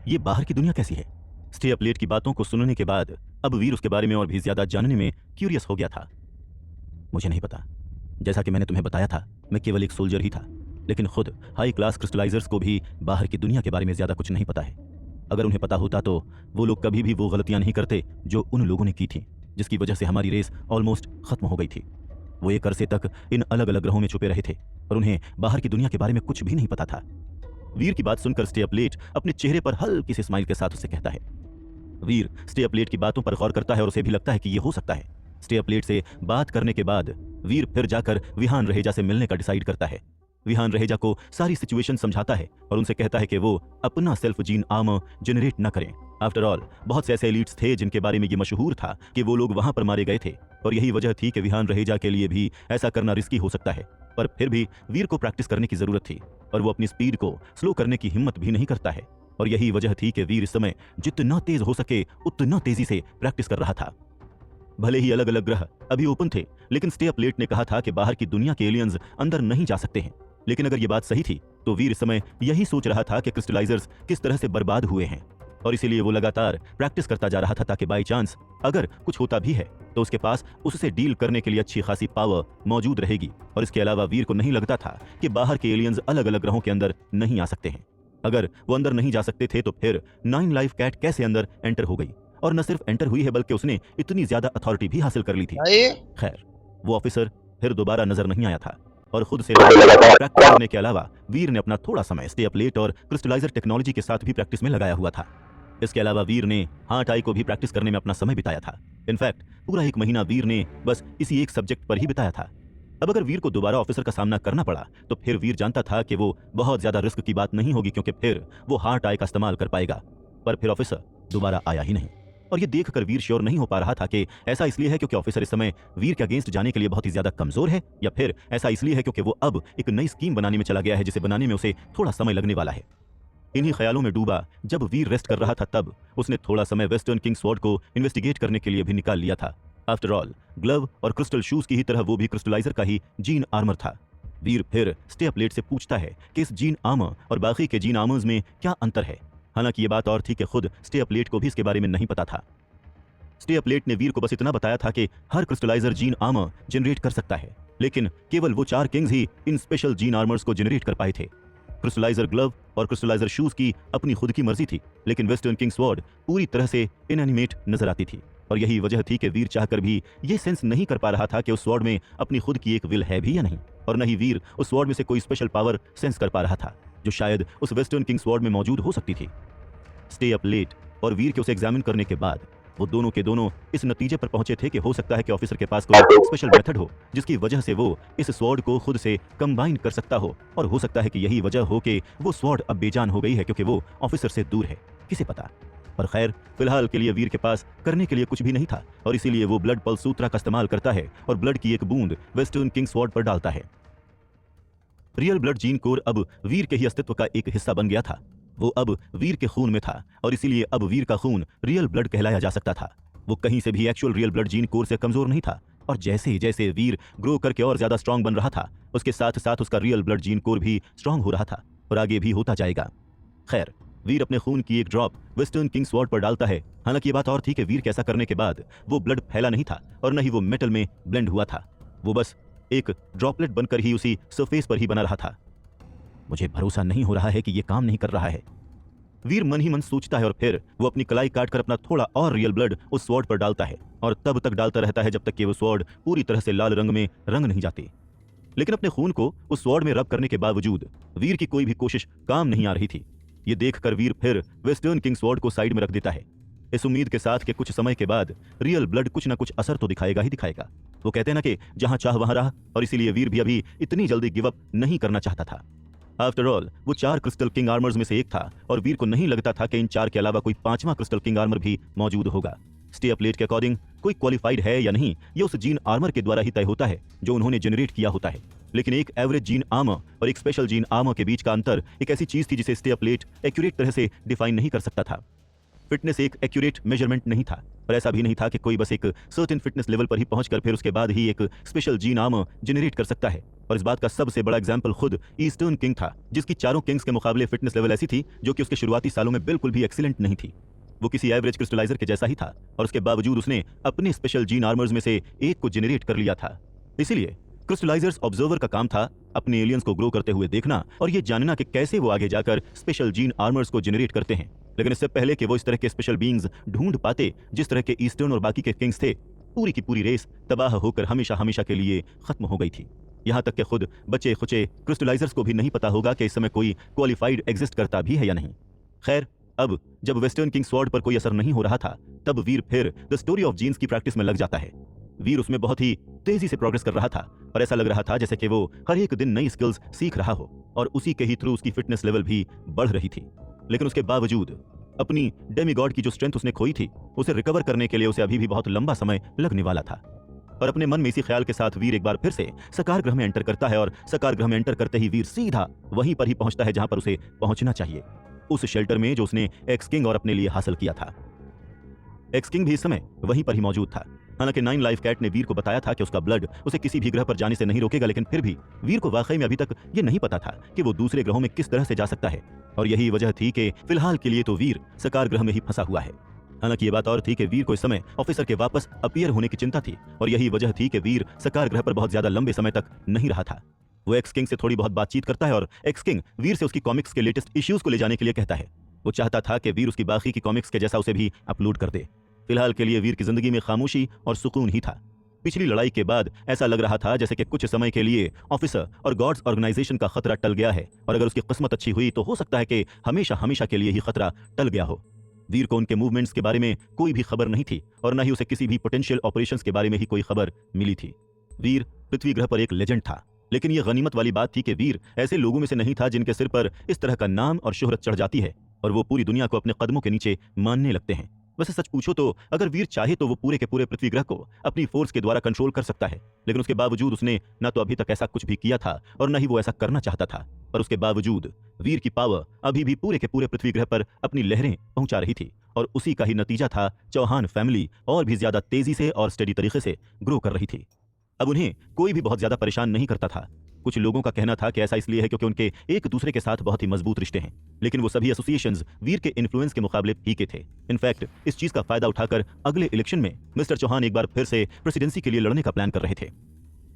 ये बाहर की दुनिया कैसी है? स्टे अप लेट की बातों को सुनने के बाद अब वीर उसके बारे में और भी ज्यादा जानने में क्यूरियस हो गया था। मुझे नहीं पता। जैसा कि मैंने तुम्हें बताया था, मैं केवल एक सोल्जर ही था, लेकिन खुद हाई क्लास क्रिस्टलाइजर्स को भी बाहर की दुनिया के बारे में ज्यादा कुछ नहीं पता है। अगर उन्हें पता होता तो वो लोग कभी भी वो गलतियां नहीं करते जो उन लोगों ने की थी, जिसकी वजह से हमारी रेस ऑलमोस्ट खत्म हो गई थी। वो एक अरसे तक इन अलग अलग ग्रहों में छुपे रहे थे और उन्हें बाहर की दुनिया के बारे में कुछ भी नहीं पता था। वीर की बात सुनकर स्टे अप लेट अपने चेहरे पर हल्की सी स्माइल के साथ उसे कहता है। वीर स्टे अप लेट की बातों पर गौर करता है और उसे भी लगता है कि ये हो सकता है। स्टे अप लेट से बात करने के बाद वीर फिर जाकर विहान रहेजा से मिलने का डिसाइड करता है। विहान रहेजा को सारी सिचुएशन समझाता है और उनसे कहता है कि वो अपना सेल्फ जीन आर्मर जनरेट न करें। आफ्टर ऑल बहुत से ऐसे एलिट्स थे जिनके बारे में ये मशहूर था कि वो लोग वहां पर मारे गए थे, और यही वजह थी कि विहान रहेजा के लिए भी ऐसा करना रिस्की हो सकता है। पर फिर भी वीर को प्रैक्टिस करने की जरूरत थी और वो अपनी स्पीड को स्लो करने की हिम्मत भी नहीं करता है, और यही वजह थी कि वीर इस समय जितना तेज हो सके उतना तेजी से प्रैक्टिस कर रहा था। भले ही अलग अलग ग्रह अभी ओपन थे, लेकिन स्टे अप लेट ने कहा था कि बाहर की दुनिया के एलियंस अंदर नहीं जा सकते हैं। लेकिन अगर ये बात सही थी तो वीर इस समय यही सोच रहा था कि क्रिस्टलाइजर्स किस तरह से बर्बाद हुए हैं, और इसीलिए वो लगातार प्रैक्टिस करता जा रहा था ताकि बाई चांस अगर कुछ होता भी है तो उसके पास उससे डील करने के लिए अच्छी खासी पावर मौजूद रहेगी। और इसके अलावा वीर को नहीं लगता था कि बाहर के एलियंस अलग अलग ग्रहों के अंदर नहीं आ सकते हैं। अगर वो अंदर नहीं जा सकते थे तो फिर 9 लाइफ कैट कैसे अंदर एंटर हो गई, और न सिर्फ एंटर हुई है बल्कि उसने इतनी ज्यादा अथॉरिटी भी हासिल कर ली थी। खैर, वो ऑफिसर फिर दोबारा नजर नहीं आया था, और खुद से प्रैक्टिस करने के अलावा वीर ने अपना थोड़ा समय स्टे अप लेट और क्रिस्टलाइजर टेक्नोलॉजी के साथ भी प्रैक्टिस में लगाया हुआ था। इसके अलावा वीर ने हार्ट आई को भी प्रैक्टिस करने में अपना समय बिताया था। इनफैक्ट पूरा 1 महीना वीर ने बस इसी एक सब्जेक्ट पर ही बिताया था। अब अगर वीर को दोबारा ऑफिसर का सामना करना पड़ा तो फिर वीर जानता था कि वो बहुत ज्यादा रिस्क की बात नहीं होगी, क्योंकि फिर वो हार्ट आई का इस्तेमाल कर पाएगा। पर फिर ऑफिसर दोबारा आया ही नहीं, और ये देखकर वीर श्योर नहीं हो पा रहा था कि ऐसा इसलिए है क्योंकि ऑफिसर इस समय वीर के अगेंस्ट जाने के लिए बहुत ही ज्यादा कमजोर है, या फिर ऐसा इसलिए है क्योंकि वो अब एक नई स्कीम बनाने में चला गया है जिसे बनाने में उसे थोड़ा समय लगने वाला है। इन्हीं ख्यालों में डूबा जब वीर रेस्ट कर रहा था तब उसने थोड़ा समय वेस्टर्न किंग स्वॉर्ड को इन्वेस्टिगेट करने के लिए भी निकाल लिया था। आफ्टर ऑल ग्लव और क्रिस्टल शूज की ही तरह वो भी क्रिस्टलाइजर का ही जीन आर्मर था। वीर फिर स्टे अप लेट से पूछता है कि इस जीन आर्मर और बाकी के जीन आर्मर्स में क्या अंतर है। हालांकि ये बात और थी कि खुद स्टे अप लेट को भी इसके बारे में नहीं पता था। स्टे अप लेट ने वीर को बस इतना बताया था कि हर क्रिस्टलाइजर जीन आर्मर जनरेट कर सकता है, लेकिन केवल वो 4 किंग्स ही इन स्पेशल जीन आर्मर्स को जनरेट कर पाए थे। क्रिस्टलाइजर ग्लव और क्रिस्टलाइजर शूज की अपनी खुद की मर्जी थी, लेकिन वेस्टर्न किंग स्वॉर्ड पूरी तरह से इनएनिमेट नजर आती थी, और यही वजह थी कि वीर चाहकर भी ये सेंस नहीं कर पा रहा था कि उस स्वॉर्ड में अपनी खुद की एक विल है भी या नहीं, और न ही वीर उस स्वॉर्ड में से कोई स्पेशल पावर सेंस कर पा रहा था जो शायद उस वेस्टर्न किंग स्वॉर्ड में मौजूद हो सकती थी। स्टे अप लेट और वीर के उसे एग्जामिन करने के बाद वो दोनों के दोनों इस नतीजे पर पहुंचे थे कि हो सकता है कि ऑफिसर के पास कोई स्पेशल मेथड हो जिसकी वजह से वो इस स्वॉर्ड को खुद से कंबाइन कर सकता हो, और हो सकता है कि यही वजह हो कि वो स्वॉर्ड अब बेजान हो गई है क्योंकि वो ऑफिसर से दूर है, किसे पता। पर खैर, फिलहाल के लिए वीर के पास करने के लिए कुछ भी नहीं था, और इसीलिए वो ब्लड पल्स सूत्रा का इस्तेमाल करता है और ब्लड की एक बूंद वेस्टर्न किंग स्वॉर्ड पर डालता है। रियल ब्लड जीन कोर अब वीर के ही अस्तित्व का एक हिस्सा बन गया था। वो अब वीर के खून में था, और इसीलिए अब वीर का खून रियल ब्लड कहलाया जा सकता था। वो कहीं से भी actual real blood gene core से कमजोर नहीं था, और जैसे जैसे वीर ग्रो करके और ज्यादा स्ट्रांग बन रहा था उसके साथ साथ उसका रियल ब्लड जीन कोर भी स्ट्रांग हो रहा था, और आगे भी होता जाएगा। खैर, वीर अपने खून की एक ड्रॉप वेस्टर्न किंग स्वॉर्ड पर डालता है। हालांकि ये बात और थी कि वीर के ऐसा करने के बाद वो ब्लड फैला नहीं था और न ही वो मेटल में ब्लेंड हुआ था, वो बस एक ड्रॉपलेट बनकर ही उसी सरफेस पर ही बना रहा था। मुझे भरोसा नहीं हो रहा है कि यह काम नहीं कर रहा है, वीर मन ही मन सोचता है, और फिर वो अपनी कलाई काटकर अपना थोड़ा और रियल ब्लड उस स्वॉर्ड पर डालता है, और तब तक डालता रहता है जब तक कि वो स्वॉर्ड पूरी तरह से लाल रंग में रंग नहीं जाती। लेकिन अपने खून को उस स्वॉर्ड में रब करने के बावजूद वीर की कोई भी कोशिश काम नहीं आ रही थी। ये देखकर वीर फिर वेस्टर्न किंग स्वॉर्ड को साइड में रख देता है, इस उम्मीद के साथ कि कुछ समय के बाद रियल ब्लड कुछ ना कुछ असर तो दिखाएगा ही दिखाएगा। वो कहते हैं ना कि जहां चाह वहां रहा, और इसीलिए वीर भी अभी इतनी जल्दी गिव अप नहीं करना चाहता था। आफ्टर ऑल वो 4 क्रिस्टल किंग आर्मर्स में से एक था, और वीर को नहीं लगता था कि इन 4 के अलावा कोई 5वां क्रिस्टल किंग आर्मर भी मौजूद होगा। स्टे अप लेट के अकॉर्डिंग कोई क्वालिफाइड है या नहीं ये उस जीन आर्मर के द्वारा ही तय होता है जो उन्होंने जनरेट किया होता है, लेकिन एक एवरेज जीन आर्मर और एक स्पेशल जीन आर्मर के बीच का अंतर एक ऐसी चीज थी जिसे स्टे अप लेट एक्यूरेट तरह से डिफाइन नहीं कर सकता था। फिटनेस एक एक्यूरेट मेजरमेंट नहीं था, पर ऐसा भी नहीं था कि कोई बस एक सर्टेन फिटनेस लेवल पर ही पहुंचकर फिर उसके बाद ही एक स्पेशल जीन आर्मर जनरेट कर सकता है। और इस बात का सबसे बड़ा एग्जाम्पल खुद ईस्टर्न किंग था, जिसकी चारों किंग्स के मुकाबले फिटनेस लेवल ऐसी थी जो कि उसके शुरुआती सालों में बिल्कुल भी एक्सीलेंट नहीं थी। वो किसी एवरेज क्रिस्टलाइजर के जैसा ही था और उसके बावजूद उसने अपने स्पेशल जीन आर्मर्स में से एक को जेनरेट कर लिया था। इसीलिए क्रिस्टलाइजर्स ऑब्जर्वर का काम था अपने एलियंस को ग्रो करते हुए देखना और ये जानना कि कैसे वो आगे जाकर स्पेशल जीन आर्मर्स को जेनरेट करते हैं। लेकिन इससे पहले कि वो इस तरह के स्पेशल बीइंग्स ढूंढ पाते जिस तरह के ईस्टर्न और बाकी के किंग्स थे, पूरी की पूरी रेस तबाह होकर हमेशा हमेशा के लिए खत्म हो गई थी। यहां तक कि खुद बचे खुचे क्रिस्टलाइजर्स को भी नहीं पता होगा कि इस समय कोई क्वालिफाइड एग्जिस्ट करता भी है या नहीं। खैर, अब जब वेस्टर्न किंग स्वॉर्ड पर कोई असर नहीं हो रहा था, तब वीर फिर द स्टोरी ऑफ जीन्स की प्रैक्टिस में लग जाता है। वीर उसमें बहुत ही तेजी से प्रोग्रेस कर रहा था और ऐसा लग रहा था जैसे कि वो हर एक दिन नई स्किल्स सीख रहा हो और उसी के ही थ्रू उसकी फिटनेस लेवल भी बढ़ रही थी। लेकिन उसके बावजूद अपनी डेमीगॉड की जो स्ट्रेंथ उसने खोई थी, उसे रिकवर करने के लिए उसे अभी भी बहुत लंबा समय लगने वाला था। और अपने मन में इसी ख्याल के साथ वीर एक बार फिर से सकार ग्रह में एंटर करता है और सकार ग्रह में एंटर करते ही वीर सीधा वहीं पर ही पहुंचता है जहां पर उसे पहुंचना चाहिए, उस शेल्टर में जो उसने एक्स किंग और अपने लिए हासिल किया था। एक्स किंग भी इस समय वहीं पर ही मौजूद था। हालांकि 9 लाइफ कैट ने वीर को बताया था कि उसका ब्लड उसे किसी भी ग्रह पर जाने से नहीं रोकेगा, लेकिन फिर भी वीर को वाकई में अभी तक ये नहीं पता था कि वो दूसरे ग्रहों में किस तरह से जा सकता है। और यही वजह थी कि फिलहाल के लिए तो वीर सकार ग्रह में ही फंसा हुआ है। हालांकि ये बात और थी कि वीर को इस समय ऑफिसर के वापस अपीयर होने की चिंता थी और यही वजह थी कि वीर सकार ग्रह पर बहुत ज्यादा लंबे समय तक नहीं रहा था। वो एक्स किंग से थोड़ी बहुत बातचीत करता है और एक्स किंग वीर से उसकी कॉमिक्स के लेटेस्ट इश्यूज को ले जाने के लिए कहता है। वो चाहता था कि वीर उसकी बाकी की कॉमिक्स के जैसा उसे भी अपलोड कर दे। फिलहाल के लिए वीर की जिंदगी में खामोशी और सुकून ही था। पिछली लड़ाई के बाद ऐसा लग रहा था जैसे कि कुछ समय के लिए ऑफिसर और गॉड्स ऑर्गेनाइजेशन का खतरा टल गया है और अगर उसकी किस्मत अच्छी हुई तो हो सकता है कि हमेशा हमेशा के लिए ही खतरा टल गया हो। वीर को उनके मूवमेंट्स के बारे में कोई भी खबर नहीं थी और न ही उसे किसी भी पोटेंशियल ऑपरेशंस के बारे में ही कोई खबर मिली थी। वीर पृथ्वी ग्रह पर एक लेजेंड था, लेकिन यह गनीमत वाली बात थी कि वीर ऐसे लोगों में से नहीं था जिनके सिर पर इस तरह का नाम और शोहरत चढ़ जाती है और वो पूरी दुनिया को अपने कदमों के नीचे मानने लगते हैं। वैसे सच पूछो तो अगर वीर चाहे तो वो पूरे के पूरे पृथ्वी ग्रह को अपनी फोर्स के द्वारा कंट्रोल कर सकता है, लेकिन उसके बावजूद उसने न तो अभी तक ऐसा कुछ भी किया था और न ही वो ऐसा करना चाहता था। पर उसके बावजूद वीर की पावर अभी भी पूरे के पूरे पृथ्वी ग्रह पर अपनी लहरें पहुंचा रही थी और उसी का ही नतीजा था चौहान फैमिली और भी ज्यादा तेजी से और स्टेडी तरीके से ग्रो कर रही थी। अब उन्हें कोई भी बहुत ज्यादा परेशान नहीं करता था। कुछ लोगों का कहना था कि ऐसा इसलिए है क्योंकि उनके एक दूसरे के साथ बहुत ही मजबूत रिश्ते हैं, लेकिन वो सभी एसोसिएशंस वीर के इन्फ्लुएंस के मुकाबले फीके थे। इनफैक्ट इस चीज का फायदा उठाकर अगले इलेक्शन में मिस्टर चौहान एक बार फिर से प्रेसिडेंसी के लिए लड़ने का प्लान कर रहे थे।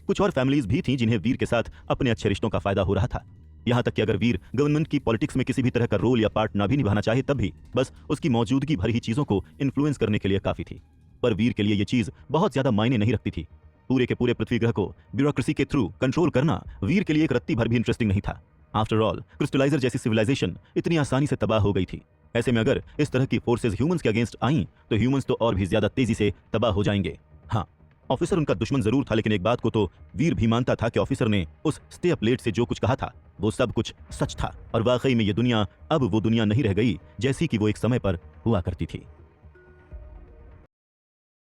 कुछ और फैमिलीज भी थीं जिन्हें वीर के साथ अपने अच्छे रिश्तों का फायदा हो रहा था। यहां तक कि अगर वीर गवर्नमेंट की पॉलिटिक्स में किसी भी तरह का रोल या पार्ट ना भी निभाना चाहे तब भी बस उसकी मौजूदगी भर ही चीजों को इन्फ्लुएंस करने के लिए काफी थी। पर वीर के लिए यह चीज बहुत ज्यादा मायने नहीं रखती थी। पूरे के पूरे पृथ्वी ग्रह को ब्यूरोक्रेसी के थ्रू कंट्रोल करना वीर के लिए एक रत्ती भर भी इंटरेस्टिंग नहीं था। आफ्टर ऑल क्रिस्टलाइजर जैसी सिविलाइजेशन इतनी आसानी से तबाह हो गई थी। ऐसे में अगर इस तरह की फोर्सेस ह्यूमंस के अगेंस्ट आईं तो ह्यूमंस तो और भी ज्यादा तेजी से तबाह हो जाएंगे। हाँ, ऑफिसर उनका दुश्मन जरूर था, लेकिन एक बात को तो वीर भी मानता था कि ऑफिसर ने उस स्टे अप लेट से जो कुछ कहा था वो सब कुछ सच था और वाकई में ये दुनिया अब वो दुनिया नहीं रह गई जैसी कि वो एक समय पर हुआ करती थी।